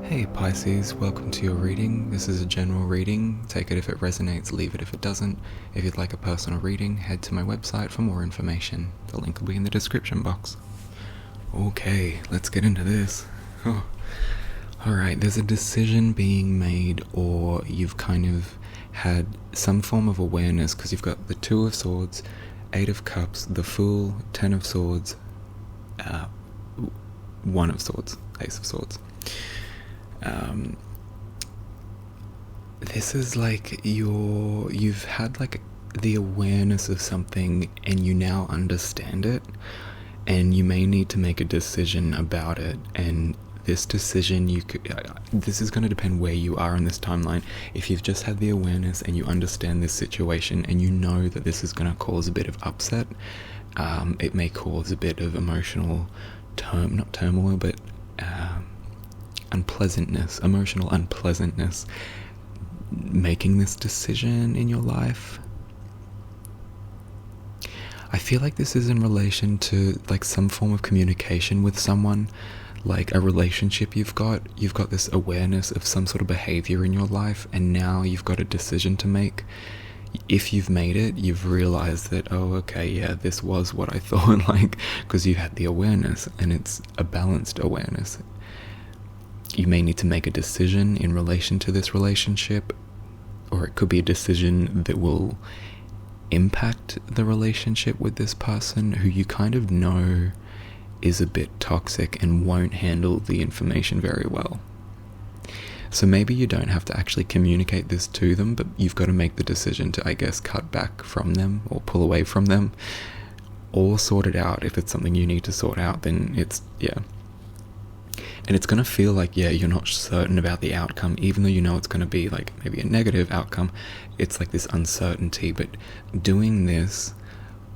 Hey Pisces, welcome to your reading. This is a general reading. Take it if it resonates, leave it if it doesn't. If you'd like a personal reading, head to my website for more information. The link will be in the description box. Okay, let's get into this. Alright, there's a decision being made, or you've kind of had some form of awareness, because you've got the Two of Swords, Eight of Cups, the Fool, Ten of Swords, One of Swords, Ace of Swords. This is like you've had like the awareness of something and you now understand it, and you may need to make a decision about it. And this decision, this is going to depend where you are in this timeline. If you've just had the awareness and you understand this situation and you know that this is going to cause a bit of upset, it may cause a bit of emotional not turmoil, but unpleasantness, emotional unpleasantness, making this decision in your life. I feel like this is in relation to like some form of communication with someone, like a relationship you've got this awareness of some sort of behavior in your life, and now you've got a decision to make. If you've made it, you've realized that, oh, okay, yeah, this was what I thought, like, because you had the awareness, and it's a balanced awareness. You may need to make a decision in relation to this relationship, or it could be a decision that will impact the relationship with this person who you kind of know is a bit toxic and won't handle the information very well. So maybe you don't have to actually communicate this to them, but you've got to make the decision to, I guess, cut back from them or pull away from them, or sort it out. If it's something you need to sort out, then it's, yeah. And it's going to feel like, yeah, you're not certain about the outcome, even though you know it's going to be like maybe a negative outcome. It's like this uncertainty, but doing this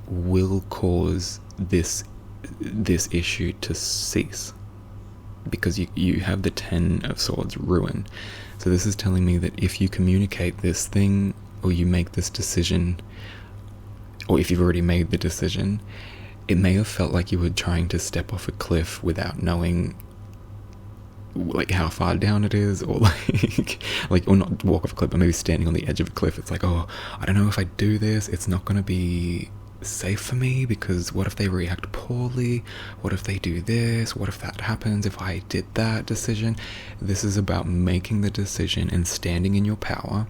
will cause this issue to cease, because you have the Ten of Swords, ruin. So this is telling me that if you communicate this thing, or you make this decision, or if you've already made the decision, it may have felt like you were trying to step off a cliff without knowing like how far down it is, or like or not walk off a cliff, but maybe standing on the edge of a cliff. It's like, oh, I don't know if I do this, it's not going to be safe for me, because what if they react poorly? What if they do this? What if that happens if I did that decision? This is about making the decision and standing in your power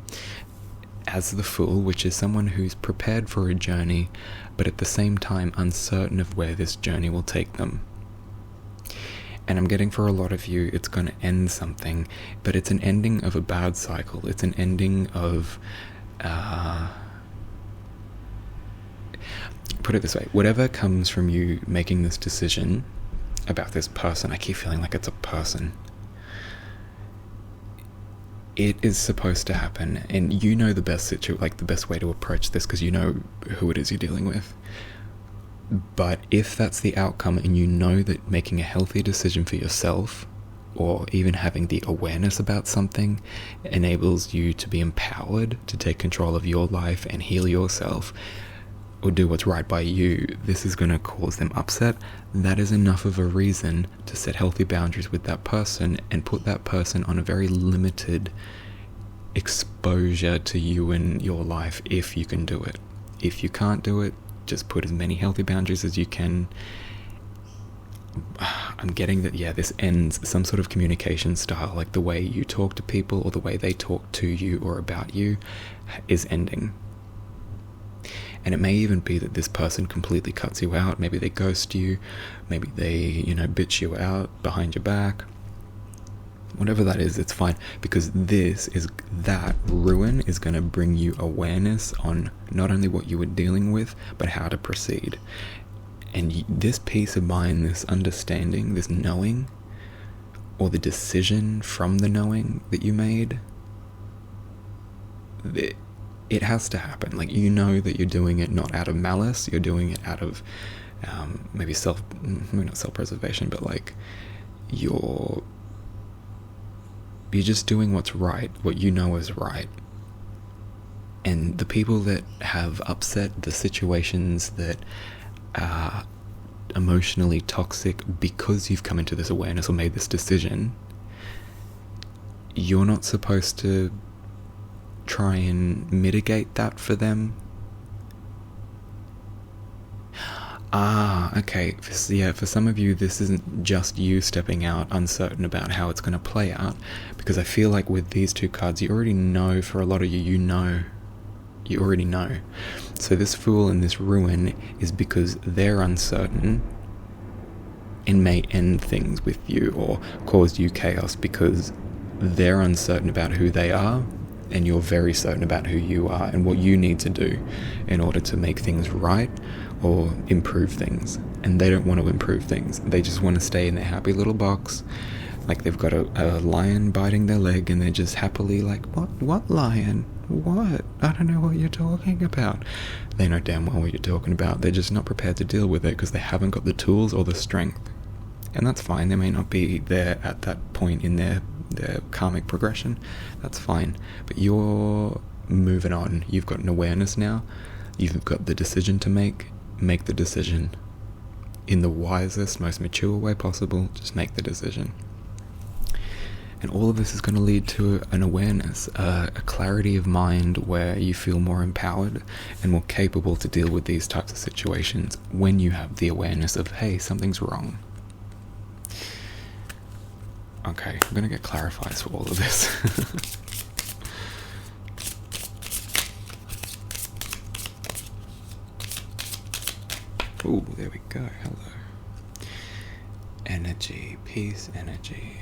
as the Fool, which is someone who's prepared for a journey, but at the same time uncertain of where this journey will take them. And I'm getting, for a lot of you, it's going to end something, but it's an ending of a bad cycle. It's an ending of, put it this way, whatever comes from you making this decision about this person, I keep feeling like it's a person. It is supposed to happen, and you know the best the best way to approach this, because you know who it is you're dealing with. But if that's the outcome, and you know that making a healthy decision for yourself, or even having the awareness about something, enables you to be empowered to take control of your life and heal yourself, or do what's right by you, this is going to cause them upset. That is enough of a reason to set healthy boundaries with that person, and put that person on a very limited exposure to you in your life, if you can do it. If you can't do it, just put as many healthy boundaries as you can. I'm getting that, yeah, this ends some sort of communication style, like the way you talk to people or the way they talk to you or about you is ending. And it may even be that this person completely cuts you out. Maybe they ghost you, maybe they, bitch you out behind your back. Whatever that is, it's fine, because that ruin is going to bring you awareness on not only what you were dealing with, but how to proceed. And this peace of mind, this understanding, this knowing, or the decision from the knowing that you made, it has to happen. Like, you know that you're doing it not out of malice, you're doing it out of maybe not self-preservation, but like you're just doing what's right, what you know is right. And the people that have upset, the situations that are emotionally toxic because you've come into this awareness or made this decision, you're not supposed to try and mitigate that for them. Okay. Yeah, for some of you, this isn't just you stepping out uncertain about how it's going to play out, because I feel like with these two cards, you already know. For a lot of you, you already know. So this Fool and this Ruin is because they're uncertain and may end things with you or cause you chaos because they're uncertain about who they are, and you're very certain about who you are and what you need to do in order to make things right or improve things. And they don't want to improve things. They just want to stay in their happy little box. Like they've got a lion biting their leg and they're just happily like, what lion? What? I don't know what you're talking about. They know damn well what you're talking about. They're just not prepared to deal with it because they haven't got the tools or the strength. And that's fine. They may not be there at that point in their karmic progression. That's fine. But you're moving on. You've got an awareness now. You've got the decision to make. Make the decision in the wisest, most mature way possible. Just make the decision. And all of this is going to lead to an awareness, a clarity of mind where you feel more empowered and more capable to deal with these types of situations when you have the awareness of, hey, something's wrong. Okay, I'm going to get clarifies for all of this. Ooh, there we go. Hello. Energy, peace, energy.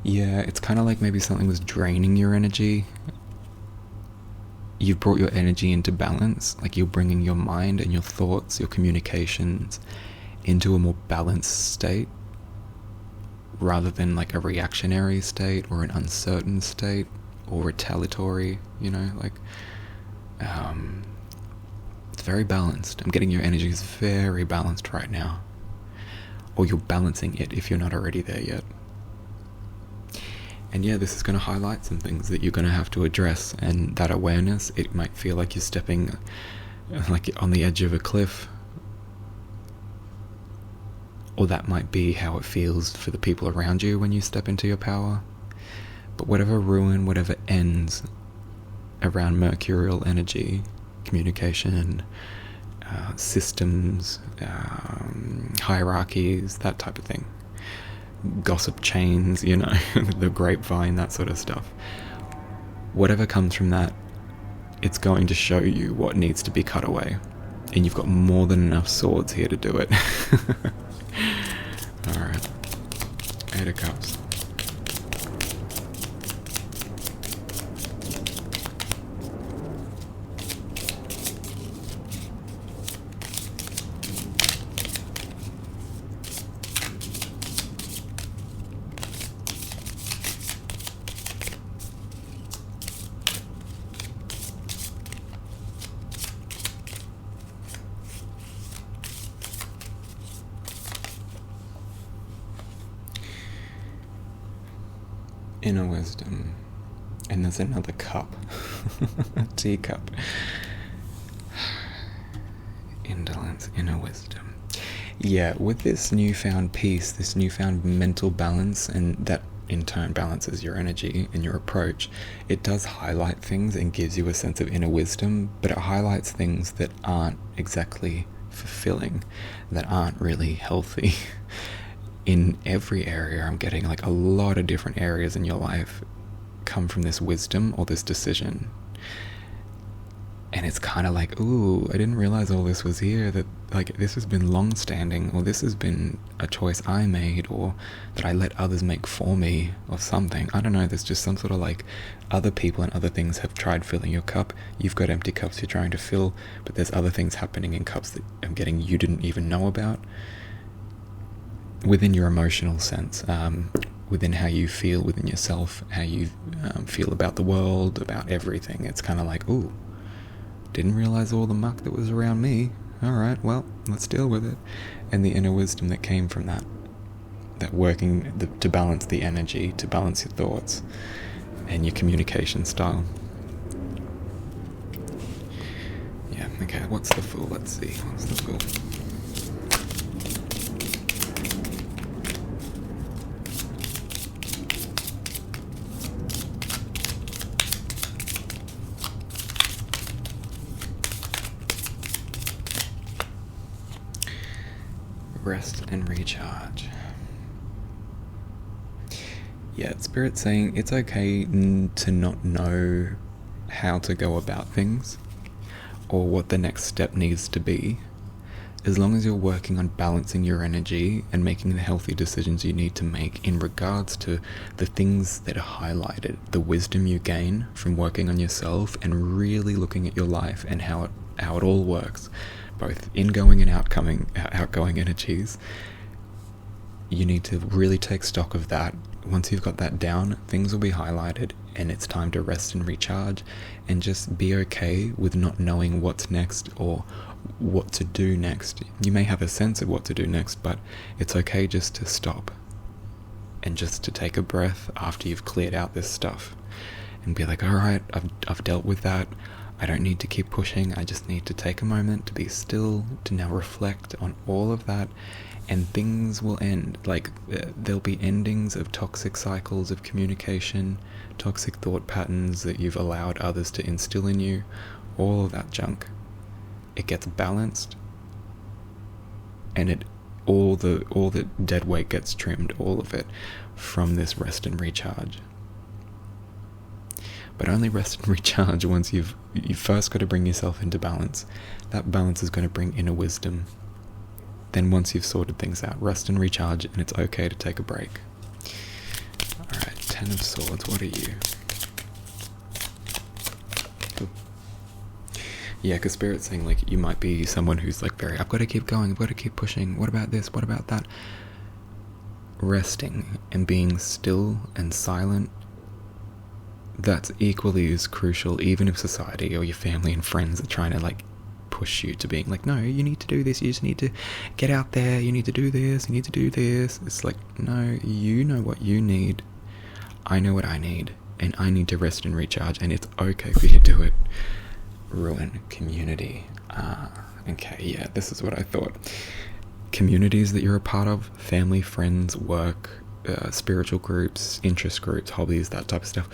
Yeah, it's kind of like maybe something was draining your energy. You've brought your energy into balance. Like you're bringing your mind and your thoughts, your communications into a more balanced state rather than like a reactionary state or an uncertain state or retaliatory, it's very balanced. I'm getting your energy is very balanced right now. Or you're balancing it if you're not already there yet. And yeah, this is going to highlight some things that you're going to have to address, and that awareness, it might feel like you're stepping like on the edge of a cliff, or that might be how it feels for the people around you when you step into your power. But whatever ruin, whatever ends around mercurial energy, communication, systems, hierarchies, that type of thing, gossip chains, the grapevine, that sort of stuff. Whatever comes from that, it's going to show you what needs to be cut away. And you've got more than enough swords here to do it. Alright. 8 of Cups. Inner wisdom. And there's another cup. A teacup. Indolence, inner wisdom. Yeah, with this newfound peace, this newfound mental balance, and that in turn balances your energy and your approach, it does highlight things and gives you a sense of inner wisdom, but it highlights things that aren't exactly fulfilling, that aren't really healthy. In every area, I'm getting like a lot of different areas in your life come from this wisdom or this decision. And it's kind of like, ooh, I didn't realize all this was here, that like this has been long standing, or this has been a choice I made, or that I let others make for me, or something. I don't know, there's just some sort of like other people and other things have tried filling your cup. You've got empty cups you're trying to fill, but there's other things happening in cups that I'm getting you didn't even know about. Within your emotional sense, within how you feel within yourself, how you feel about the world, about everything. It's kind of like, ooh, didn't realize all the muck that was around me. Alright, well, let's deal with it. And the inner wisdom that came from that working to balance the energy, to balance your thoughts and your communication style. Yeah, okay, what's the Fool? Let's see, what's the Fool? rest and recharge. Yeah, Spirit's saying it's okay to not know how to go about things or what the next step needs to be, as long as you're working on balancing your energy and making the healthy decisions you need to make in regards to the things that are highlighted, the wisdom you gain from working on yourself and really looking at your life and how it all works, both ingoing and outgoing energies. You need to really take stock of that. Once you've got that down, things will be highlighted and it's time to rest and recharge, and just be okay with not knowing what's next or what to do next. You may have a sense of what to do next, but it's okay just to stop and just to take a breath after you've cleared out this stuff and be like, all right, I've dealt with that. I don't need to keep pushing. I just need to take a moment to be still, to now reflect on all of that, and things will end. Like, there'll be endings of toxic cycles of communication, toxic thought patterns that you've allowed others to instill in you, all of that junk. It gets balanced, and all the dead weight gets trimmed, all of it, from this rest and recharge. But only rest and recharge once you've first got to bring yourself into balance. That balance is going to bring inner wisdom. Then once you've sorted things out, rest and recharge, and it's okay to take a break. Alright, 10 of Swords, what are you? Ooh. Yeah, because Spirit's saying, like, you might be someone who's like I've got to keep going, I've got to keep pushing, what about this, what about that? Resting and being still and silent, that's equally as crucial, even if society or your family and friends are trying to, like, push you to being like, no, you need to do this, you just need to get out there, you need to do this, you need to do this. It's like, no, you know what you need, I know what I need, and I need to rest and recharge, and it's okay for you to do it. Ruin community. Okay, yeah, this is what I thought. Communities that you're a part of, family, friends, work, spiritual groups, interest groups, hobbies, that type of stuff.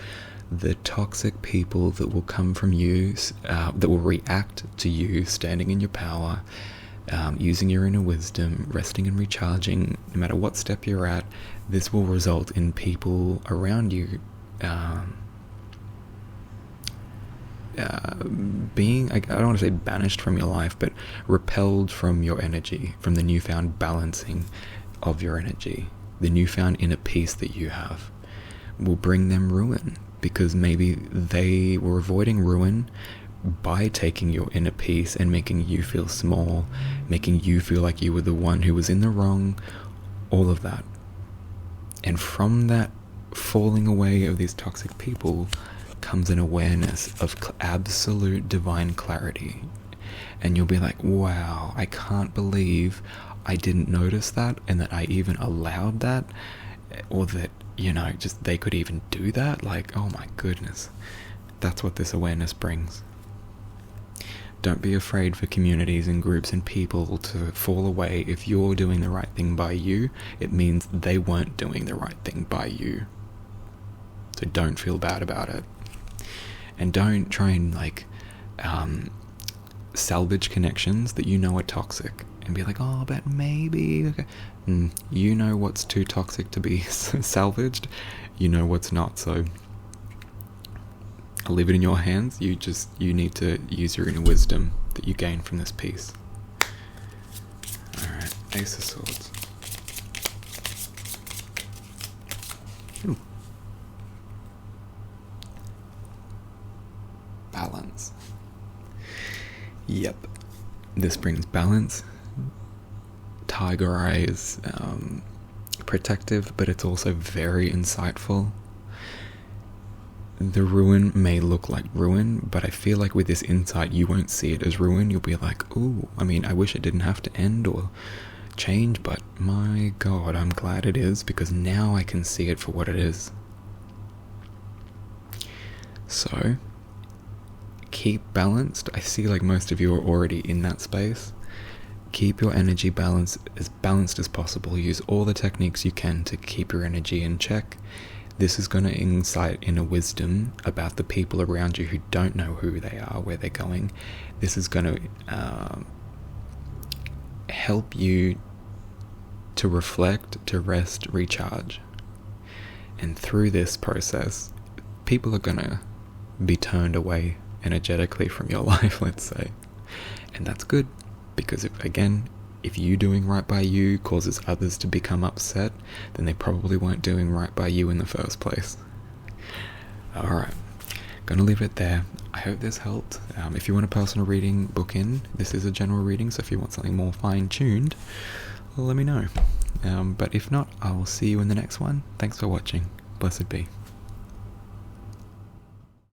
The toxic people that will come from you, that will react to you standing in your power, using your inner wisdom, resting and recharging, no matter what step you're at, this will result in people around you being, I don't want to say banished from your life, but repelled from your energy, from the newfound balancing of your energy. The newfound inner peace that you have will bring them ruin, because maybe they were avoiding ruin by taking your inner peace and making you feel small, making you feel like you were the one who was in the wrong, all of that. And from that falling away of these toxic people comes an awareness of absolute divine clarity. And you'll be like, wow, I can't believe I didn't notice that, and that I even allowed that, or that, you know, just they could even do that. Like, oh my goodness, that's what this awareness brings. Don't be afraid for communities and groups and people to fall away. If you're doing the right thing by you, it means they weren't doing the right thing by you. So don't feel bad about it. And don't try and, like, salvage connections that you know are toxic and be like, oh, but maybe, okay. You know what's too toxic to be salvaged, you know what's not, so I'll leave it in your hands. You need to use your inner wisdom that you gain from this piece. Alright, Ace of Swords. Ooh. Balance. Yep, this brings balance. Tiger Eye is protective, but it's also very insightful. The ruin may look like ruin, but I feel like with this insight, you won't see it as ruin. You'll be like, ooh, I mean, I wish it didn't have to end or change, but my God, I'm glad it is, because now I can see it for what it is. So, keep balanced. I see like most of you are already in that space. Keep your energy balanced as possible. Use all the techniques you can to keep your energy in check. This is going to incite inner wisdom about the people around you who don't know who they are, where they're going. This is going to help you to reflect, to rest, recharge. And through this process, people are gonna be turned away energetically from your life, let's say. And that's good, because if you doing right by you causes others to become upset, then they probably weren't doing right by you in the first place. Alright, gonna leave it there. I hope this helped. If you want a personal reading, book in. This is a general reading, so if you want something more fine-tuned, let me know. But if not, I will see you in the next one. Thanks for watching. Blessed be.